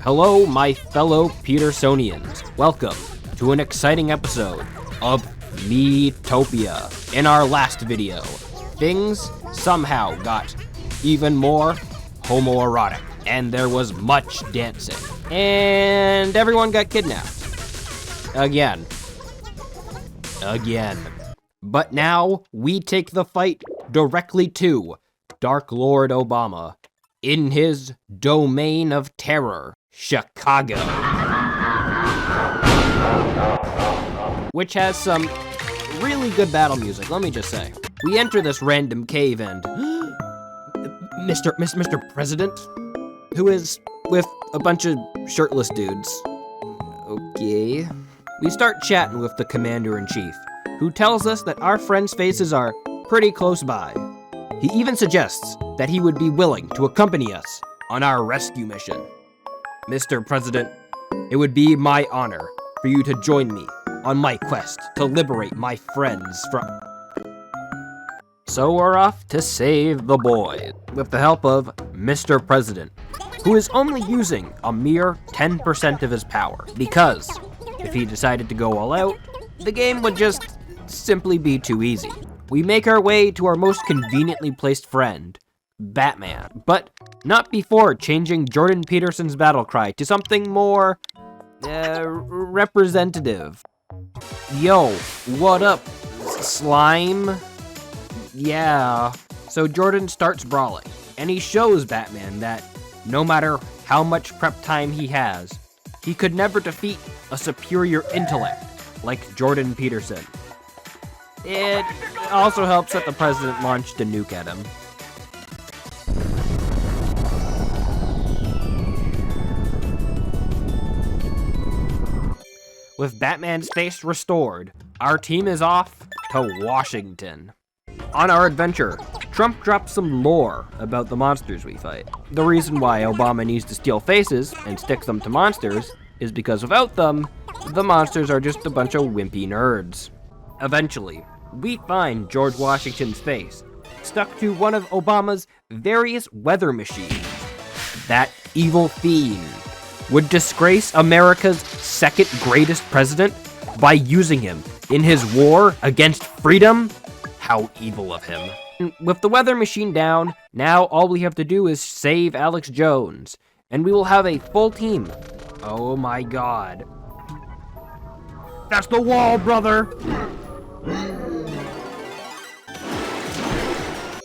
Hello, my fellow Petersonians. Welcome to an exciting episode of Miitopia. In our last video, things somehow got even more homoerotic, and there was much dancing, and everyone got kidnapped. Again. But now, we take the fight directly to Dark Lord Obama in his domain of terror, Chicago. Which has some really good battle music, let me just say. We enter this random cave and Mr. President, who is with a bunch of shirtless dudes. Okay. We start chatting with the Commander-in-Chief, who tells us that our friends' faces are pretty close by. He even suggests that he would be willing to accompany us on our rescue mission. Mr. President, it would be my honor for you to join me on my quest to liberate my friends from... So we're off to save the boys, with the help of Mr. President, who is only using a mere 10% of his power, because if he decided to go all out, the game would just simply be too easy. We make our way to our most conveniently placed friend, Batman, but not before changing Jordan Peterson's battle cry to something more, representative. Yo, what up, slime? Yeah. So Jordan starts brawling, and he shows Batman that no matter how much prep time he has, he could never defeat a superior intellect like Jordan Peterson. It also helps that the president launched a nuke at him. With Batman's face restored, our team is off to Washington. On our adventure, Trump drops some lore about the monsters we fight. The reason why Obama needs to steal faces and stick them to monsters is because without them, the monsters are just a bunch of wimpy nerds. Eventually, we find George Washington's face stuck to one of Obama's various weather machines. That evil fiend would disgrace America's second greatest president by using him in his war against freedom? How evil of him. With the weather machine down, now all we have to do is save Alex Jones, and we will have a full team. Oh my god. That's the wall, brother!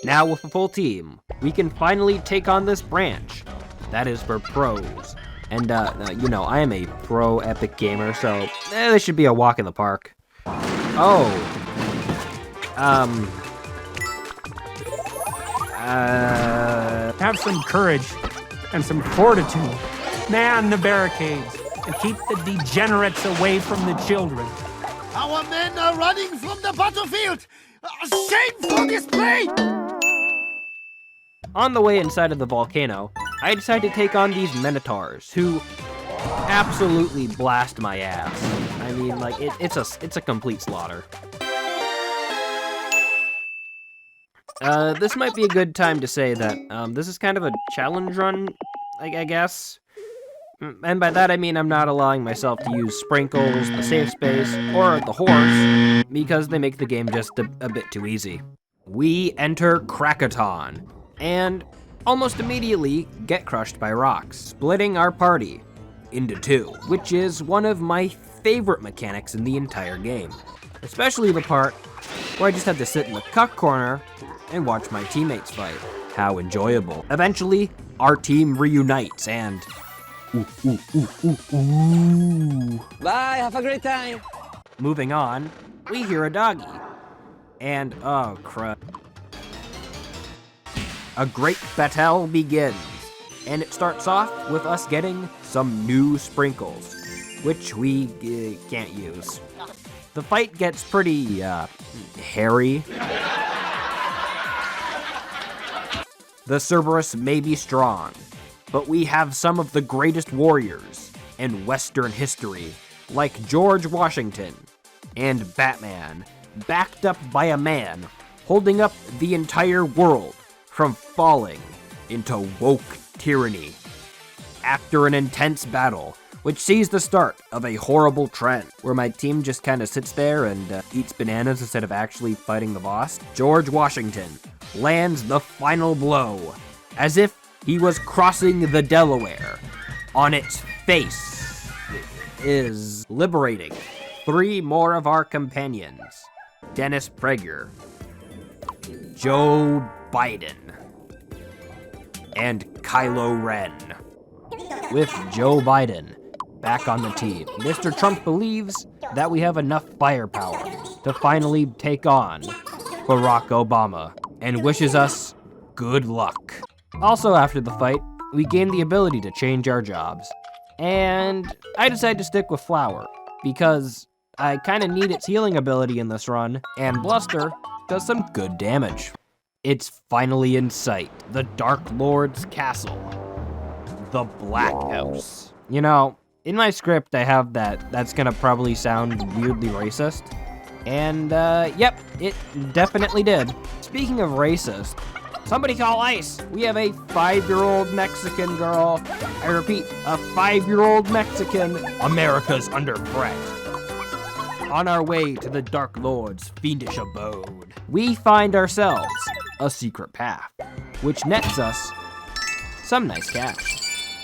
Now with a full team, we can finally take on this branch. That is for pros. And, I am a pro epic gamer, so this should be a walk in the park. Have some courage and some fortitude. Man the barricades and keep the degenerates away from the children. Our men are running from the battlefield! A shameful display! On the way inside of the volcano, I decide to take on these Minotaurs, who absolutely blast my ass. I mean, like, it's a complete slaughter. This might be a good time to say that, this is kind of a challenge run, I guess. And by that I mean I'm not allowing myself to use sprinkles, the safe space, or the horse, because they make the game just a bit too easy. We enter Krakaton, and almost immediately get crushed by rocks, splitting our party into two, which is one of my favorite mechanics in the entire game. Especially the part where I just had to sit in the cuck corner and watch my teammates fight. How enjoyable. Eventually, our team reunites and... Bye, have a great time. Moving on, we hear a doggy. And, oh crap. A great battle begins. And it starts off with us getting some new sprinkles, which we can't use. The fight gets pretty, hairy. The Cerberus may be strong, but we have some of the greatest warriors in Western history, like George Washington and Batman, backed up by a man holding up the entire world from falling into woke tyranny. after an intense battle, which sees the start of a horrible trend, where my team just kind of sits there and eats bananas instead of actually fighting the boss, George Washington lands the final blow, as if he was crossing the Delaware. On its face is liberating 3 more of our companions, Dennis Prager, Joe Biden, and Kylo Ren. With Joe Biden back on the team, Mr. Trump believes that we have enough firepower to finally take on Barack Obama and wishes us good luck. Also, after the fight, we gain the ability to change our jobs. And I decided to stick with Flower because I kind of need its healing ability in this run, and Bluster does some good damage. It's finally in sight, the Dark Lord's castle, the Black House. You know, in my script I have that's gonna probably sound weirdly racist, and yep, it definitely did. Speaking of racist, somebody call ICE! We have a 5-year-old Mexican girl. I repeat, a 5-year-old Mexican. America's under threat. On our way to the Dark Lord's fiendish abode, we find ourselves a secret path, which nets us some nice cash.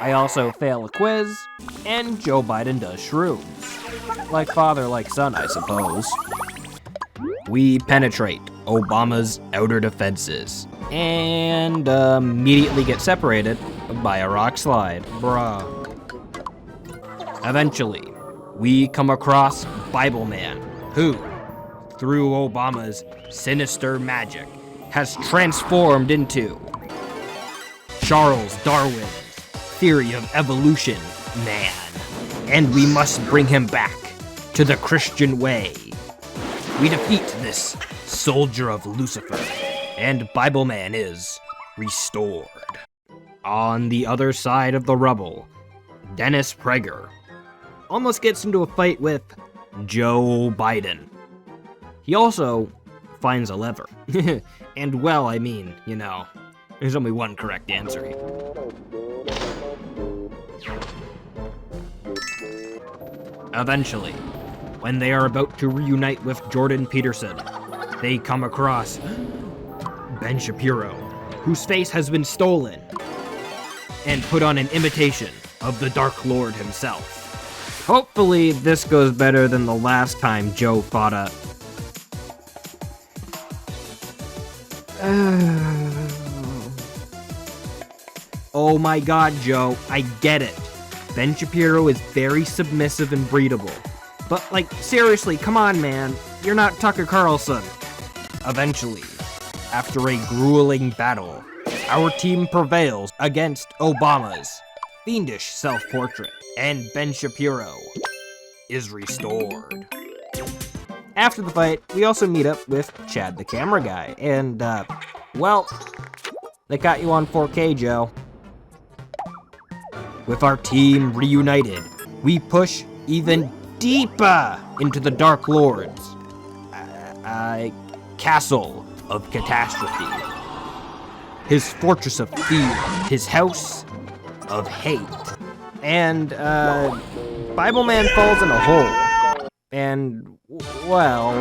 I also fail a quiz, and Joe Biden does shrooms. Like father, like son, I suppose. We penetrate Obama's outer defenses, and immediately get separated by a rock slide. Bruh. Eventually, we come across Bible Man, who, through Obama's sinister magic, has transformed into Charles Darwin's theory of evolution man. And we must bring him back to the Christian way. We defeat this soldier of Lucifer, and Bible Man is restored. On the other side of the rubble, Dennis Prager almost gets into a fight with Joe Biden. He also finds a lever. And well, I mean, you know, there's only one correct answer here. Eventually, when they are about to reunite with Jorden Peterson, they come across Ben Shapiro, whose face has been stolen, and put on an imitation of the Dark Lord himself. Hopefully, this goes better than the last time Joe fought a... Oh my god, Joe, I get it. Ben Shapiro is very submissive and breedable. But, like, seriously, come on, man. You're not Tucker Carlson. Eventually, after a grueling battle, our team prevails against Obama's fiendish self-portrait, and Ben Shapiro is restored. After the fight, we also meet up with Chad the camera guy, and, well, they caught you on 4K, Joe. With our team reunited, we push even deeper into the Dark Lord's castle of catastrophe. His fortress of fear, his house of hate. And, Bible Man falls in a hole. And, well...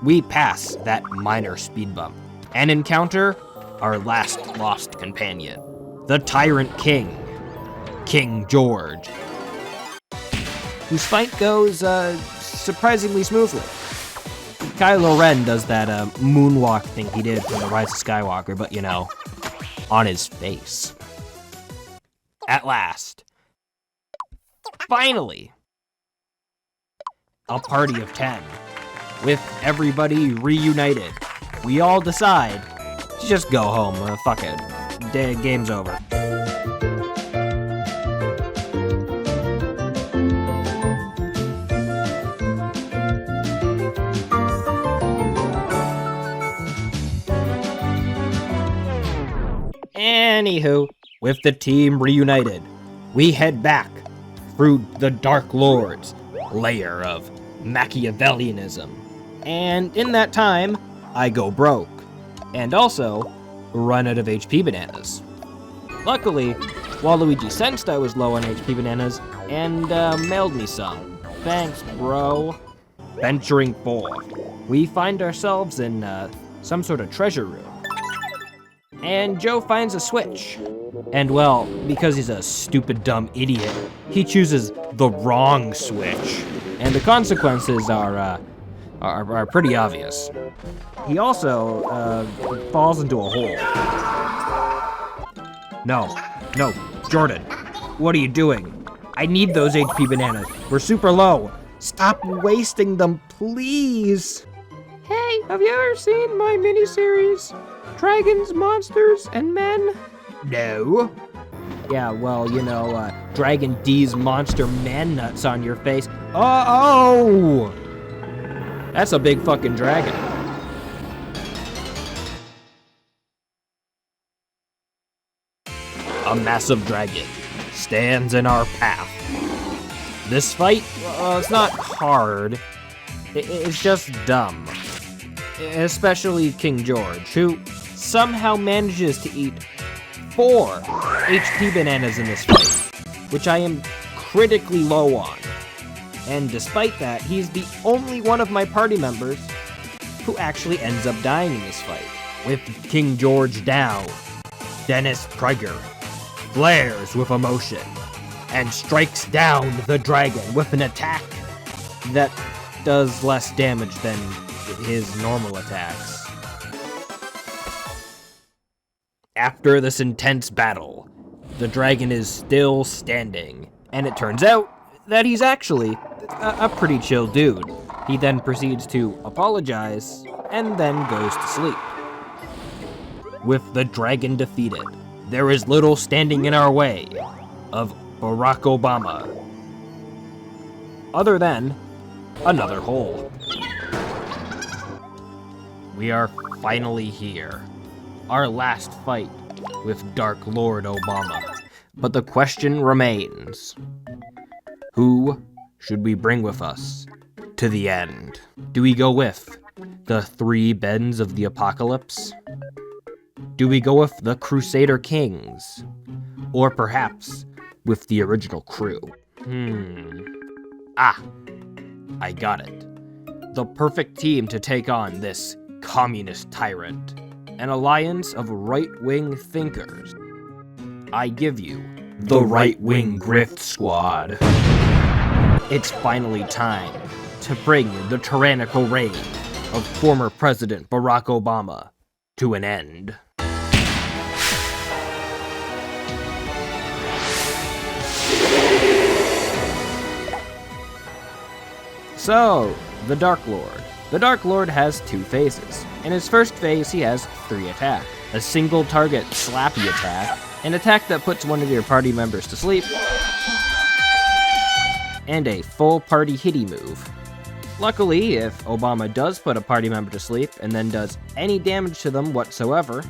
we pass that minor speed bump and encounter our last lost companion, the Tyrant King, King George, whose fight goes, surprisingly smoothly. Kylo Ren does that, moonwalk thing he did from The Rise of Skywalker, but, you know, on his face. At last. Finally. A party of 10. With everybody reunited, we all decide to just go home. Fuck it. Game's over. Anywho, with the team reunited, we head back through the Dark Lord's lair of Machiavellianism. And in that time, I go broke. and also run out of HP bananas. Luckily, Waluigi sensed I was low on HP bananas and mailed me some. Thanks, bro. Venturing forth, we find ourselves in some sort of treasure room. And Joe finds a switch. And well, because he's a stupid dumb idiot, he chooses the wrong switch. And the consequences are pretty obvious. He also falls into a hole. No, Jordan, what are you doing? I need those HP bananas. We're super low. Stop wasting them, please. Hey, have you ever seen my miniseries, Dragons, Monsters, and Men? No. Yeah, well, you know, Dragon D's monster man nuts on your face. Oh! That's a big fucking dragon. A massive dragon stands in our path. This fight, it's not hard. It's just dumb. Especially King George, who somehow manages to eat 4 HP bananas in this fight, which I am critically low on. And despite that, he's the only one of my party members who actually ends up dying in this fight. With King George down, Dennis Prager flares with emotion and strikes down the dragon with an attack that does less damage than his normal attacks. After this intense battle, the dragon is still standing, and it turns out that he's actually a pretty chill dude. He then proceeds to apologize and then goes to sleep. With the dragon defeated, there is little standing in our way of Barack Obama, other than another hole. We are finally here. Our last fight with Dark Lord Obama. But the question remains, who should we bring with us to the end? Do we go with the 3 Bens of the Apocalypse? Do we go with the Crusader Kings? Or perhaps with the original crew? I got it. The perfect team to take on this communist tyrant. An alliance of right-wing thinkers. I give you the Right-Wing Grift Squad. It's finally time to bring the tyrannical reign of former President Barack Obama to an end. So, the Dark Lord. The Dark Lord has 2 phases. In his first phase, he has 3 attacks. A single target slappy attack, an attack that puts one of your party members to sleep, and a full party hitty move. Luckily, if Obama does put a party member to sleep and then does any damage to them whatsoever,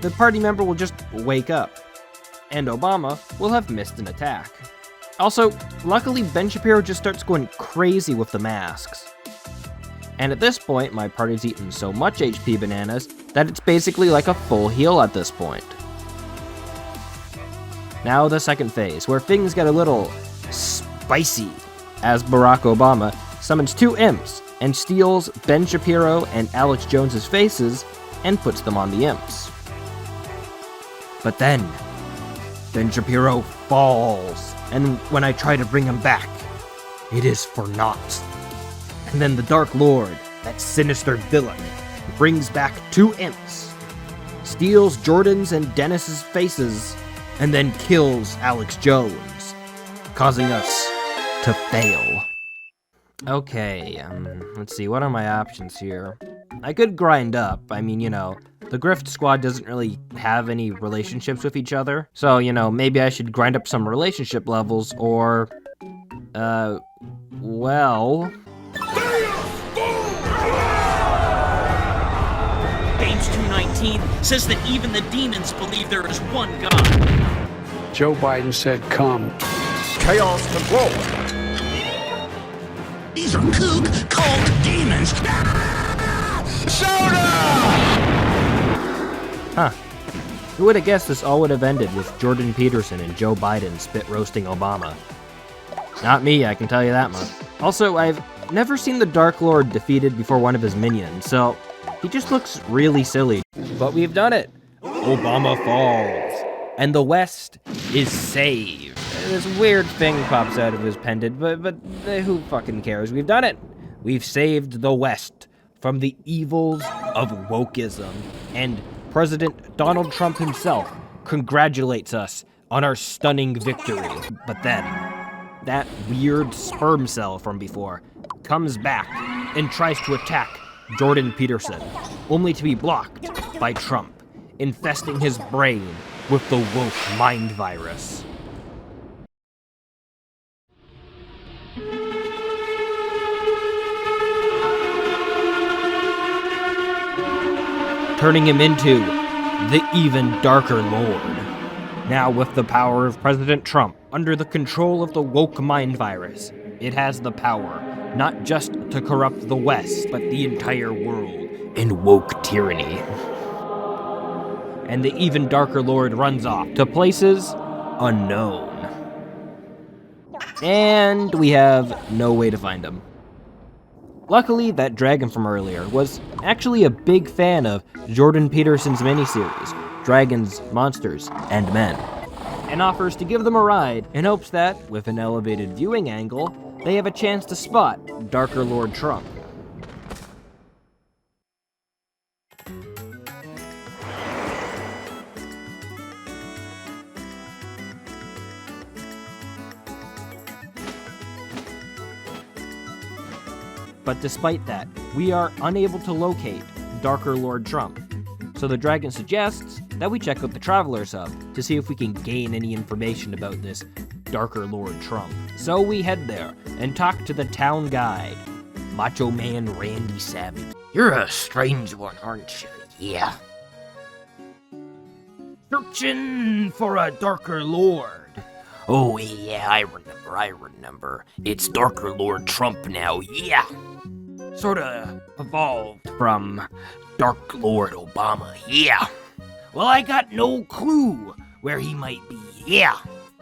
the party member will just wake up, and Obama will have missed an attack. Also, luckily Ben Shapiro just starts going crazy with the masks. And at this point, my party's eaten so much HP bananas that it's basically like a full heal at this point. Now the second phase, where things get a little spicy, as Barack Obama summons 2 imps and steals Ben Shapiro and Alex Jones's faces and puts them on the imps. But then, Ben Shapiro falls, and when I try to bring him back, it is for naught. And then the Dark Lord, that sinister villain, brings back 2 imps, steals Jordan's and Dennis's faces, and then kills Alex Jones, causing us to fail. Okay, let's see, what are my options here? I could grind up. I mean, you know, the Grift Squad doesn't really have any relationships with each other, so, you know, maybe I should grind up some relationship levels, or, well... Page 219 says that even the demons believe there is one God. Joe Biden said, come. Chaos control. These are kook called demons. Soda! Huh. Who would have guessed this all would have ended with Jordan Peterson and Joe Biden spit-roasting Obama? Not me, I can tell you that much. Also, I've never seen the Dark Lord defeated before one of his minions, so he just looks really silly. But we've done it! Obama falls, and the West is saved. This weird thing pops out of his pendant, but who fucking cares? We've done it! We've saved the West from the evils of wokeism, and President Donald Trump himself congratulates us on our stunning victory. But then, that weird sperm cell from before comes back and tries to attack Jordan Peterson, only to be blocked by Trump, infesting his brain with the woke mind virus. Turning him into the even darker Lord. Now, with the power of President Trump under the control of the woke mind virus, it has the power not just to corrupt the West, but the entire world in woke tyranny. And the even darker Lord runs off to places unknown. And we have no way to find him. Luckily, that dragon from earlier was actually a big fan of Jordan Peterson's miniseries, Dragons, Monsters, and Men, and offers to give them a ride in hopes that, with an elevated viewing angle, they have a chance to spot Darker Lord Trump. But despite that, we are unable to locate Darker Lord Trump. So the dragon suggests that we check out the Travelers Hub to see if we can gain any information about this Darker Lord Trump. So we head there and talk to the town guide, Macho Man Randy Savage. You're a strange one, aren't you? Yeah. Searching for a Darker Lord. Oh yeah, I remember. It's Darker Lord Trump now, yeah. Sorta evolved from Dark Lord Obama, yeah. Well, I got no clue where he might be, yeah.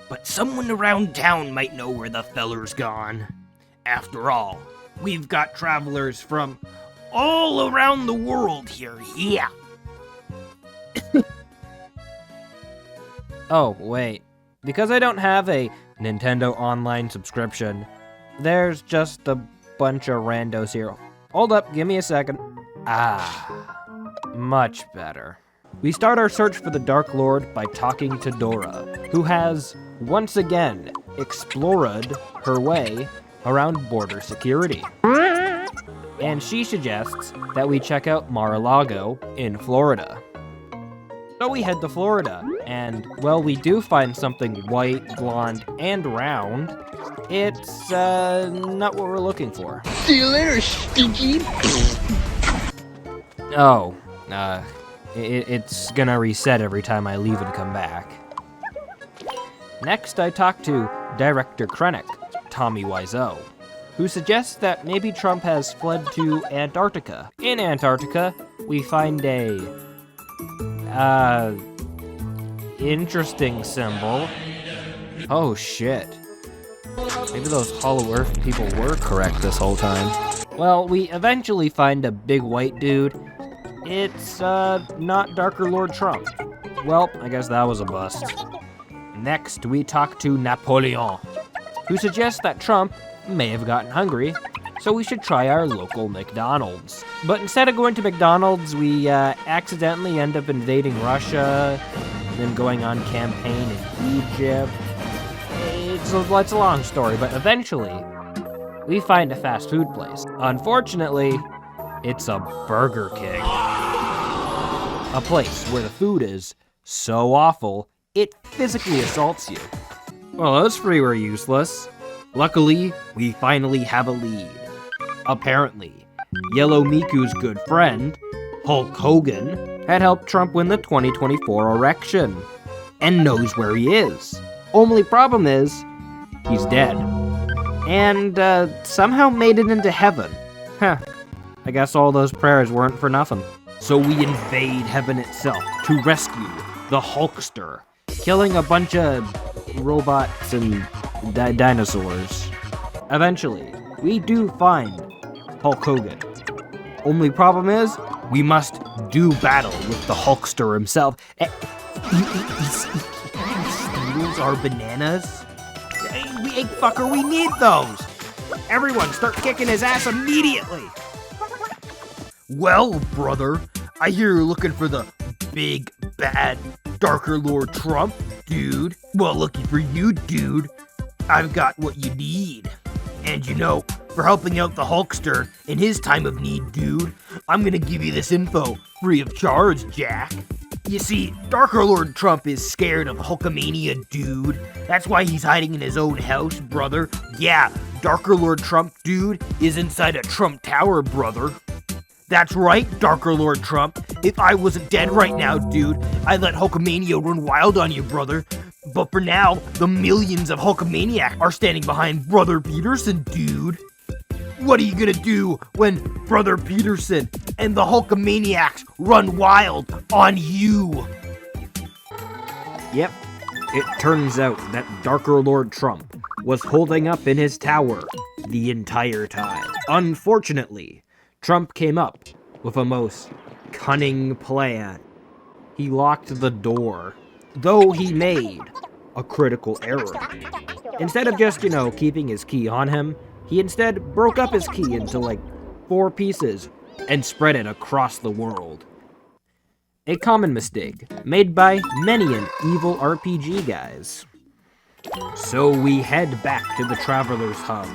But someone around town might know where the feller's gone. After all, we've got travelers from all around the world here, yeah. Oh, wait. Because I don't have a Nintendo Online subscription, there's just a bunch of randos here. Hold up, give me a second. Ah, much better. We start our search for the Dark Lord by talking to Dora, who has, once again, explored her way around border security. And she suggests that we check out Mar-a-Lago in Florida. So we head to Florida, and, well, we do find something white, blonde, and round. It's, not what we're looking for. See you later, stinky. Oh, it's gonna reset every time I leave and come back. Next, I talk to Director Krennic, Tommy Wiseau, who suggests that maybe Trump has fled to Antarctica. In Antarctica, we find a, interesting symbol. Oh shit. Maybe those Hollow Earth people were correct this whole time. Well, we eventually find a big white dude. It's, not Darker Lord Trump. Well, I guess that was a bust. Next, we talk to Napoleon, who suggests that Trump may have gotten hungry, so we should try our local McDonald's. But instead of going to McDonald's, we, accidentally end up invading Russia, and then going on campaign in Egypt. It's a long story, but eventually, we find a fast food place. Unfortunately, it's a Burger King. A place where the food is so awful, it physically assaults you. Well, those three were useless. Luckily, we finally have a lead. Apparently, Yellow Miku's good friend, Hulk Hogan, had helped Trump win the 2024 election, and knows where he is. Only problem is, he's dead. And, somehow made it into heaven. Huh. I guess all those prayers weren't for nothing. So we invade heaven itself to rescue the Hulkster, killing a bunch of robots and dinosaurs. Eventually, we do find Hulk Hogan. Only problem is, we must do battle with the Hulkster himself. He steals our bananas? Hey, fucker, we need those! Everyone, start kicking his ass immediately! Well, brother, I hear you're looking for the big, bad, darker Lord Trump, dude. Well, lucky for you, dude, I've got what you need. And you know, for helping out the Hulkster in his time of need, dude, I'm gonna give you this info free of charge, Jack. You see, Darker Lord Trump is scared of Hulkamania, dude. That's why he's hiding in his own house, brother. Yeah, Darker Lord Trump, dude, is inside a Trump Tower, brother. That's right, Darker Lord Trump. If I wasn't dead right now, dude, I'd let Hulkamania run wild on you, brother. But for now, the millions of Hulkamaniacs are standing behind Brother Peterson, dude. What are you gonna do when Brother Peterson and the Hulkamaniacs run wild on you? Yep, it turns out that Darker Lord Trump was holding up in his tower the entire time. Unfortunately, Trump came up with a most cunning plan. He locked the door, though he made a critical error. Instead of just, keeping his key on him, he instead broke up his key into like 4 pieces and spread it across the world. A common mistake made by many an evil RPG guys. So we head back to the Traveler's Hub.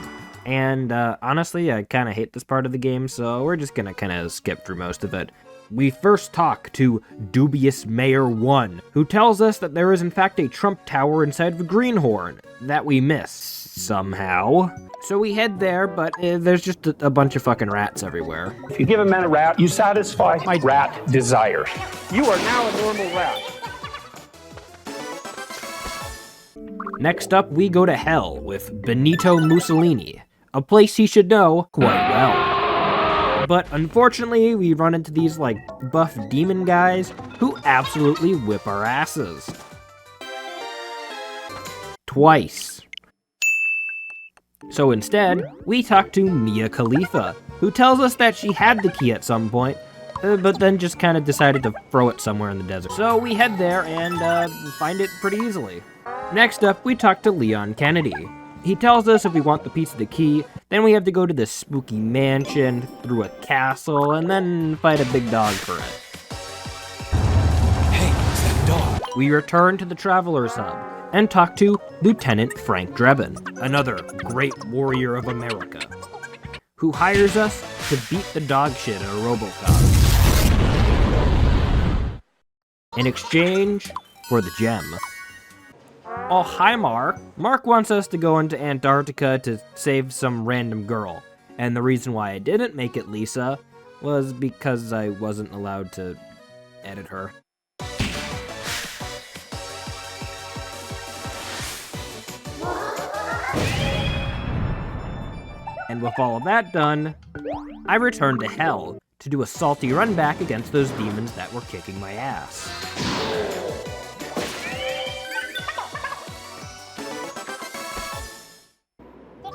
And honestly, I kind of hate this part of the game, so we're just gonna kind of skip through most of it. We first talk to Dubious Mayor 1, who tells us that there is in fact a Trump Tower inside of Greenhorn that we missed somehow. So we head there, but there's just a bunch of fucking rats everywhere. If you give a man a rat, you satisfy my rat desires. You are now a normal rat. Next up, we go to hell with Benito Mussolini, a place he should know quite well. But unfortunately, we run into these, buff demon guys who absolutely whip our asses. Twice. So instead, we talk to Mia Khalifa, who tells us that she had the key at some point, but then just kind of decided to throw it somewhere in the desert. So we head there and find it pretty easily. Next up, we talk to Leon Kennedy. He tells us if we want the piece of the key, then we have to go to this spooky mansion, through a castle, and then fight a big dog for it. Hey, it's that dog. We return to the Traveler's Hub and talk to Lieutenant Frank Drebin, another great warrior of America, who hires us to beat the dog shit out of RoboCop in exchange for the gem. Oh, hi, Mark. Mark wants us to go into Antarctica to save some random girl. And the reason why I didn't make it Lisa was because I wasn't allowed to edit her. And with all of that done, I returned to hell to do a salty run back against those demons that were kicking my ass.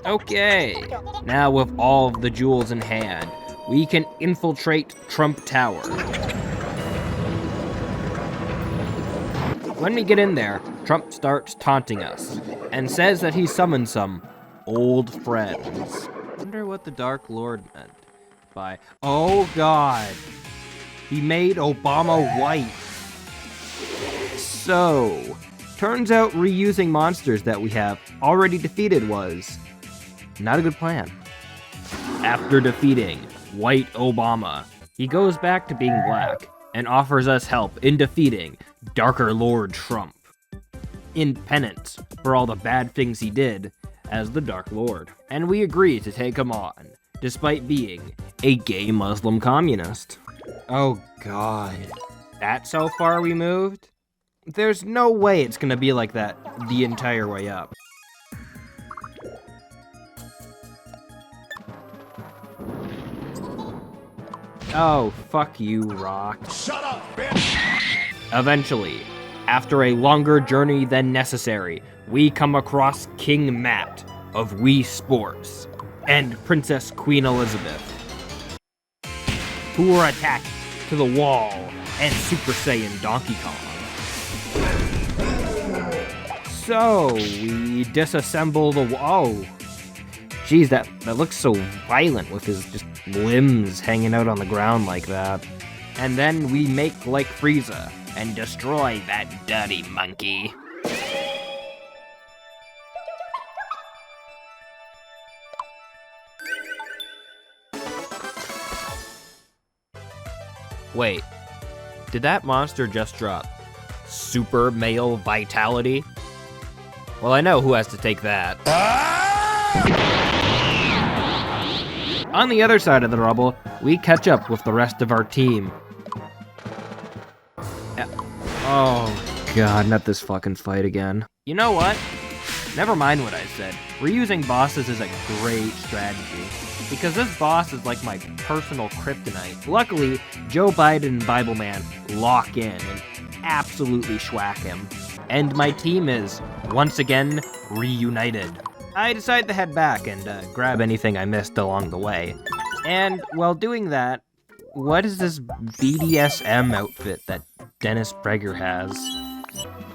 Okay, now with all of the jewels in hand, we can infiltrate Trump Tower. When we get in there, Trump starts taunting us, and says that he summoned some old friends. Wonder what the Dark Lord meant by, oh god, he made Obama white. So, turns out reusing monsters that we have already defeated was not a good plan. After defeating White Obama, he goes back to being black and offers us help in defeating Darker Lord Trump, in penance for all the bad things he did as the Dark Lord. And we agree to take him on, despite being a gay Muslim communist. Oh god. That's how far we moved? There's no way it's gonna be like that the entire way up. Oh, fuck you, Rock. Shut up, bitch! Eventually, after a longer journey than necessary, we come across King Matt of Wii Sports and Princess Queen Elizabeth, who are attacked to the wall and Super Saiyan Donkey Kong. So, we disassemble the wall. Geez, that looks so violent with his just limbs hanging out on the ground like that. And then we make like Frieza and destroy that dirty monkey. Wait, did that monster just drop super male vitality? Well, I know who has to take that. On the other side of the rubble, we catch up with the rest of our team. Oh god, not this fucking fight again. You know what? Never mind what I said. Reusing bosses is a great strategy, because this boss is like my personal kryptonite. Luckily, Joe Biden and Bible Man lock in and absolutely schwack him. And my team is, once again, reunited. I decide to head back and grab anything I missed along the way. And while doing that, what is this BDSM outfit that Dennis Prager has?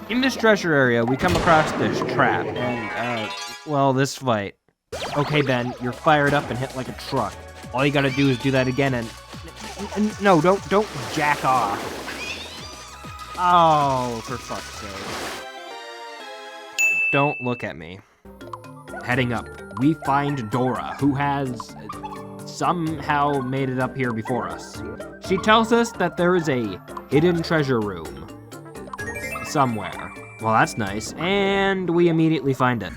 In this treasure area, we come across this trap, and, well, this fight. Okay, Ben, you're fired up and hit like a truck. All you gotta do is do that again and no, don't jack off. Oh, for fuck's sake. Don't look at me. Heading up, we find Dora, who has somehow made it up here before us. She tells us that there is a hidden treasure room somewhere. Well, that's nice, and we immediately find it.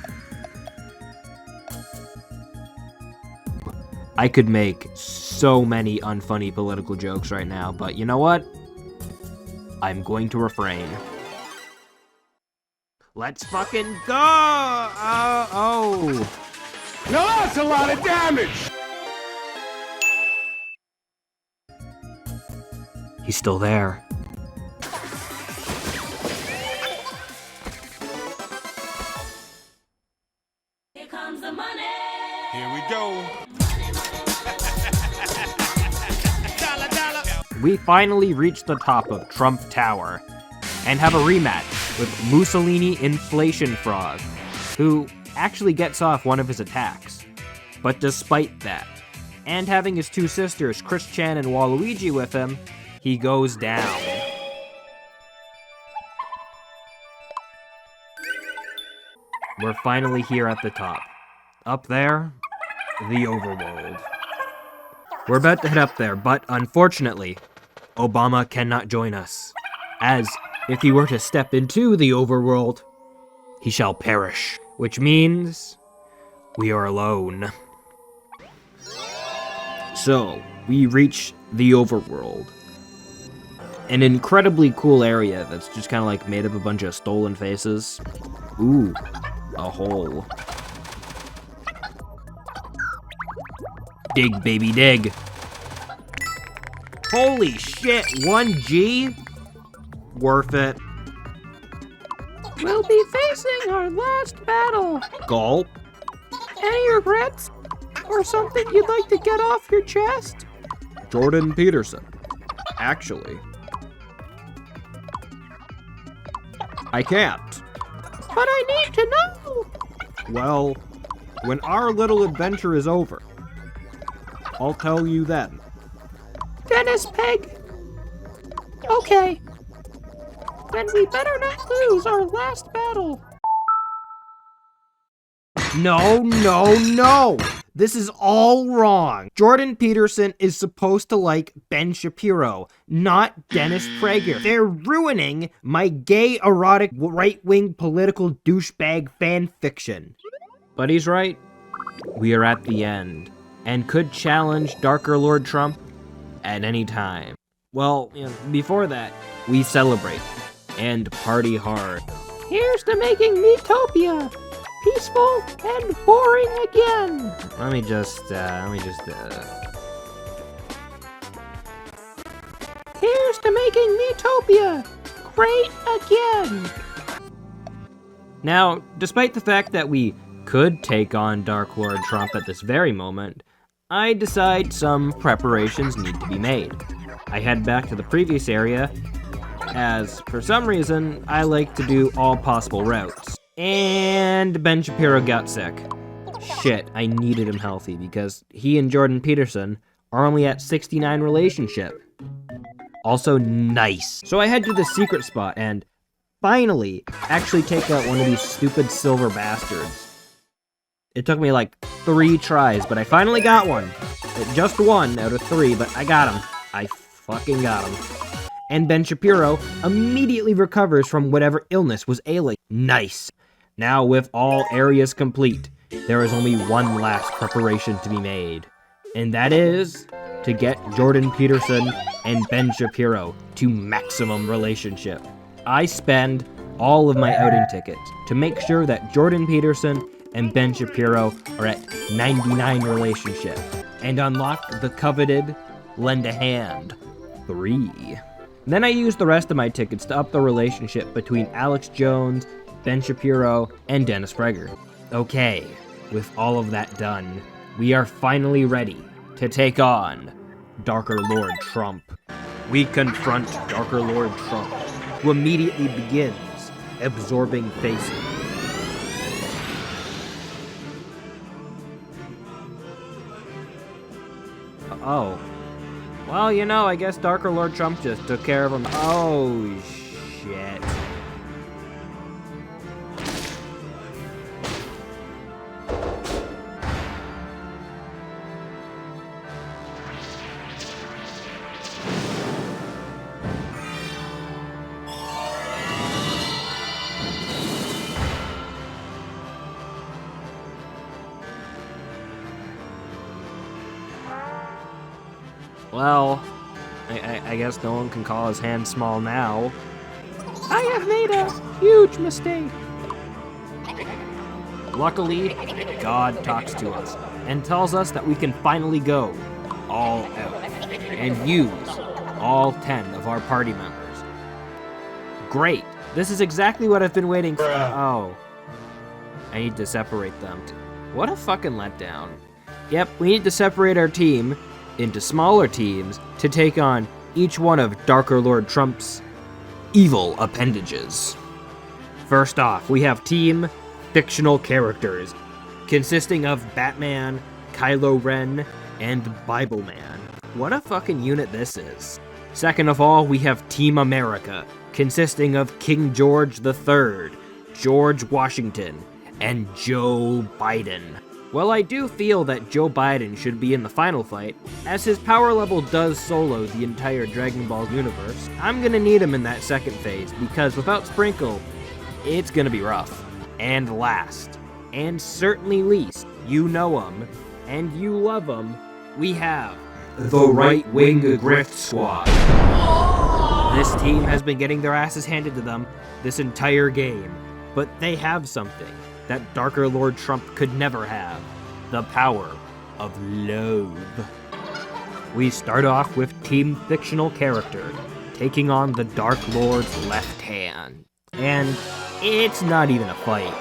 I could make so many unfunny political jokes right now, but you know what? I'm going to refrain. Let's fucking go! Oh. Now that's a lot of damage! He's still there. Here comes the money. Here we go. We finally reach the top of Trump Tower and have a rematch with Mussolini Inflation Frog, who actually gets off one of his attacks. But despite that, and having his two sisters, Chris Chan and Waluigi, with him, he goes down. We're finally here at the top. Up there, the overworld. We're about to head up there, but unfortunately, Obama cannot join us, as if he were to step into the overworld, he shall perish, which means we are alone. So, we reach the overworld, an incredibly cool area that's just kind of like made up a bunch of stolen faces. Ooh, a hole. Dig, baby, dig. Holy shit, 1G? Worth it. We'll be facing our last battle. Gulp. Any regrets? Or something you'd like to get off your chest? Jorden Peterson. Actually. I can't. But I need to know. Well, when our little adventure is over, I'll tell you then. Dennis Peg. Okay. Then we better not lose our last battle. No. This is all wrong. Jorden Peterson is supposed to like Ben Shapiro, not Dennis Prager. They're ruining my gay, erotic, right-wing political douchebag fan fiction. But he's right. We are at the end, and could challenge Darker Lord Trump at any time. Well, before that, we celebrate and party hard. Here's to making Miitopia peaceful and boring again. Let me just to making Miitopia great again. Now, despite the fact that we could take on Dark Lord Trump at this very moment, I decide some preparations need to be made. I head back to the previous area, as for some reason, I like to do all possible routes. And Ben Shapiro got sick. Shit, I needed him healthy because he and Jorden Peterson are only at 69 relationship. Also nice. So I head to the secret spot and finally actually take out one of these stupid silver bastards. It took me like 3 tries, but I finally got one. Just 1 out of 3, but I got him. I fucking got him. And Ben Shapiro immediately recovers from whatever illness was ailing. Nice. Now with all areas complete, there is only one last preparation to be made. And that is to get Jorden Peterson and Ben Shapiro to maximum relationship. I spend all of my outing tickets to make sure that Jorden Peterson and Ben Shapiro are at 99 relationship and unlock the coveted Lend a Hand 3. Then I use the rest of my tickets to up the relationship between Alex Jones, Ben Shapiro, and Dennis Prager. Okay, with all of that done, we are finally ready to take on Darker Lord Trump. We confront Darker Lord Trump, who immediately begins absorbing faces. Oh. Well, you know, I guess Darker Lord Trump just took care of him. Oh, shit. Well, I guess no one can call his hand small now. I have made a huge mistake. Luckily, God talks to us and tells us that we can finally go all out and use all 10 of our party members. Great. This is exactly what I've been waiting for. Oh. I need to separate them. What a fucking letdown. Yep, we need to separate our team into smaller teams to take on each one of Darker Lord Trump's evil appendages. First off, we have Team Fictional Characters, consisting of Batman, Kylo Ren, and Bible Man. What a fucking unit this is. Second of all, we have Team America, consisting of King George III, George Washington, and Joe Biden. Well, I do feel that Joe Biden should be in the final fight, as his power level does solo the entire Dragon Ball universe. I'm gonna need him in that second phase, because without Sprinkle, it's gonna be rough. And last, and certainly least, you know him, and you love him, we have the Right Wing Grift Squad. This team has been getting their asses handed to them this entire game, but they have something that Darker Lord Trump could never have: the power of love. We start off with Team Fictional Character, taking on the Dark Lord's left hand. And it's not even a fight,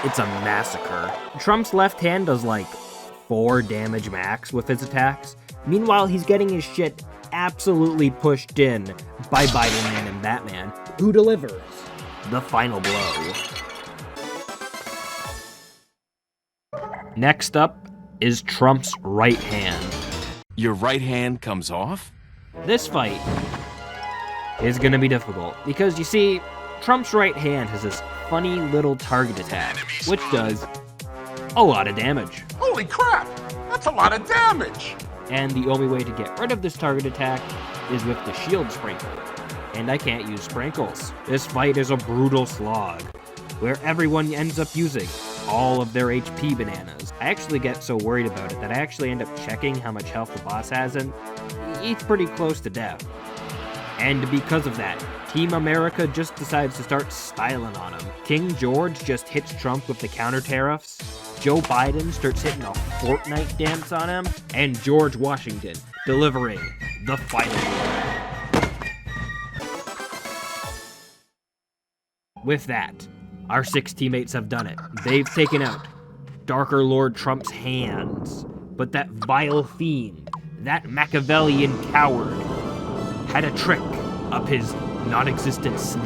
it's a massacre. Trump's left hand does like 4 damage max with his attacks. Meanwhile, he's getting his shit absolutely pushed in by Biden Man and Batman, who delivers the final blow. Next up is Trump's right hand. Your right hand comes off? This fight is gonna be difficult, because you see, Trump's right hand has this funny little target attack, which does a lot of damage. Holy crap! That's a lot of damage! And the only way to get rid of this target attack is with the shield sprinkle. And I can't use sprinkles. This fight is a brutal slog, where everyone ends up using all of their HP bananas. I actually get so worried about it that I actually end up checking how much health the boss has, and he's pretty close to death. And because of that, Team America just decides to start styling on him. King George just hits Trump with the counter tariffs, Joe Biden starts hitting a Fortnite dance on him, and George Washington delivering the final blow. With that, our 6 teammates have done it. They've taken out Darker Lord Trump's hands. But that vile fiend, that Machiavellian coward, had a trick up his non-existent sleeve.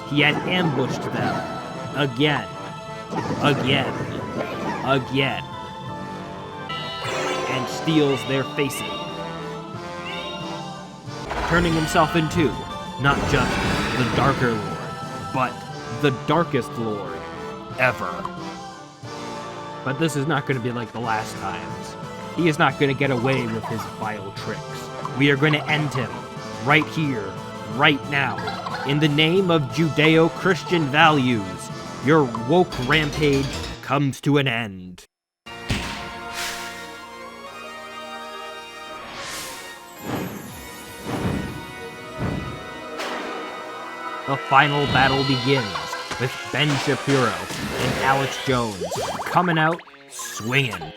He had ambushed them again, and steals their faces, turning himself into not just the Darker Lord, but the Darkest Lord ever. But this is not going to be like the last times. He is not going to get away with his vile tricks. We are going to end him right here, right now. In the name of Judeo-Christian values, your woke rampage comes to an end. The final battle begins with Ben Shapiro and Alex Jones coming out swinging,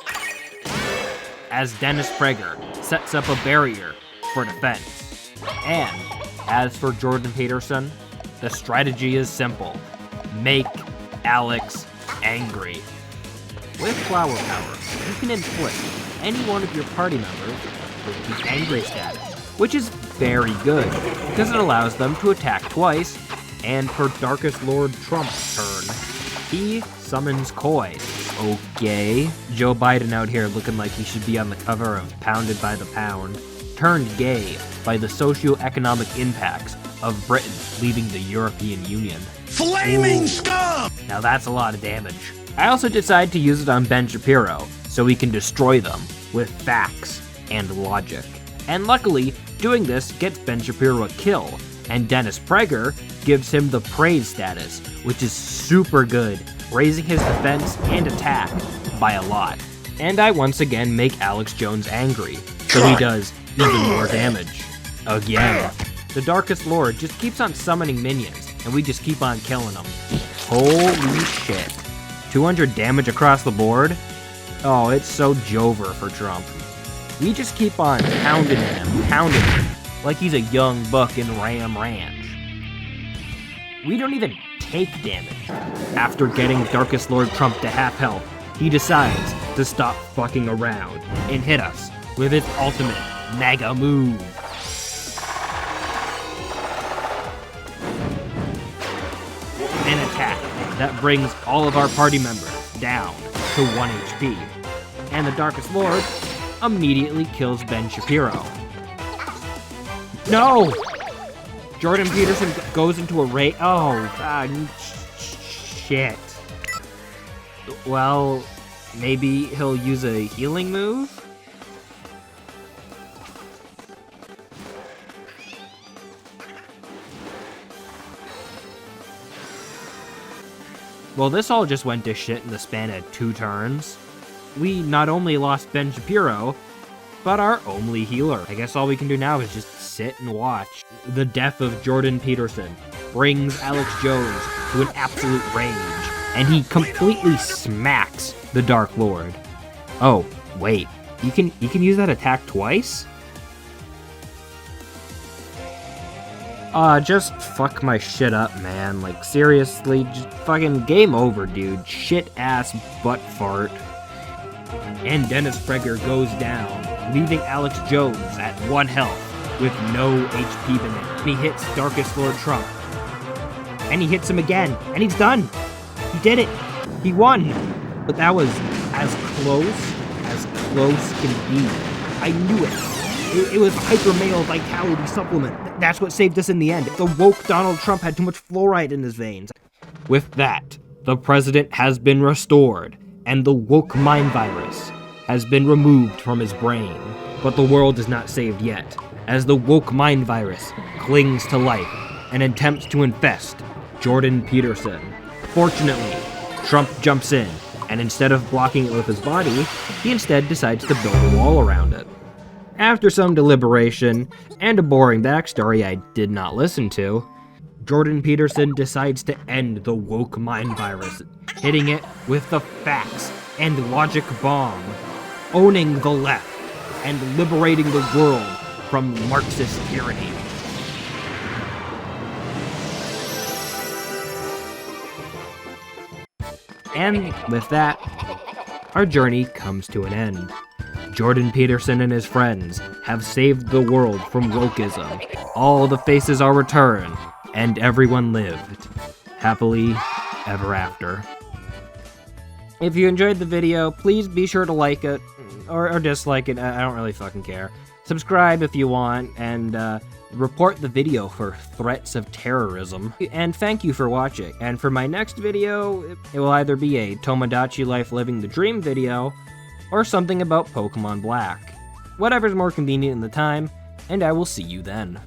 as Dennis Prager sets up a barrier for defense. And as for Jorden Peterson, the strategy is simple. Make Alex angry. With flower power, you can inflict any one of your party members with the angry status, which is very good, because it allows them to attack twice. And for Darkest Lord Trump's turn, he summons Koi. Okay. Joe Biden out here looking like he should be on the cover of Pounded by the Pound, turned gay by the socio-economic impacts of Britain leaving the European Union. Flaming scum! Now that's a lot of damage. I also decided to use it on Ben Shapiro, so we can destroy them with facts and logic. And luckily, doing this gets Ben Shapiro a kill, and Dennis Prager gives him the praise status, which is super good, raising his defense and attack by a lot. And I once again make Alex Jones angry, so he does even more damage. Again. The Darkest Lord just keeps on summoning minions, and we just keep on killing them. Holy shit. 200 damage across the board? Oh, it's so Jover for Trump. We just keep on pounding him, like he's a young buck in Ram Ranch. We don't even take damage. After getting Darkest Lord Trump to half health, he decides to stop fucking around and hit us with his ultimate mega move. An attack that brings all of our party members down to 1 HP. And the Darkest Lord immediately kills Ben Shapiro. No! Jorden Peterson goes into a raid. Oh, God. Shit. Well, maybe he'll use a healing move? Well, this all just went to shit in the span of 2 turns. We not only lost Ben Shapiro, but our only healer. I guess all we can do now is just sit and watch. The death of Jorden Peterson brings Alex Jones to an absolute rage, and he completely smacks the Dark Lord. Oh, wait, you can use that attack twice? Just fuck my shit up, man. Like, seriously, just fucking game over, dude. Shit ass butt fart. And Dennis Prager goes down, leaving Alex Jones at 1 health with no HP limit. And he hits Darkest Lord Trump. And he hits him again, and he's done. He did it. He won. But that was as close can be. I knew it. It was hyper male vitality supplement. That's what saved us in the end. The woke Donald Trump had too much fluoride in his veins. With that, the president has been restored, and the woke mind virus has been removed from his brain. But the world is not saved yet, as the woke mind virus clings to life and attempts to infest Jorden Peterson. Fortunately, Trump jumps in, and instead of blocking it with his body, he instead decides to build a wall around it. After some deliberation, and a boring backstory I did not listen to, Jorden Peterson decides to end the woke mind virus, hitting it with the facts and logic bomb, owning the left, and liberating the world from Marxist tyranny. And with that, our journey comes to an end. Jorden Peterson and his friends have saved the world from wokeism. All the faces are returned, and everyone lived happily ever after. If you enjoyed the video, please be sure to like it, or dislike it, I don't really fucking care. Subscribe if you want, and report the video for threats of terrorism. And thank you for watching. And for my next video, it will either be a Tomodachi Life Living the Dream video, or something about Pokemon Black. Whatever's more convenient in the time, and I will see you then.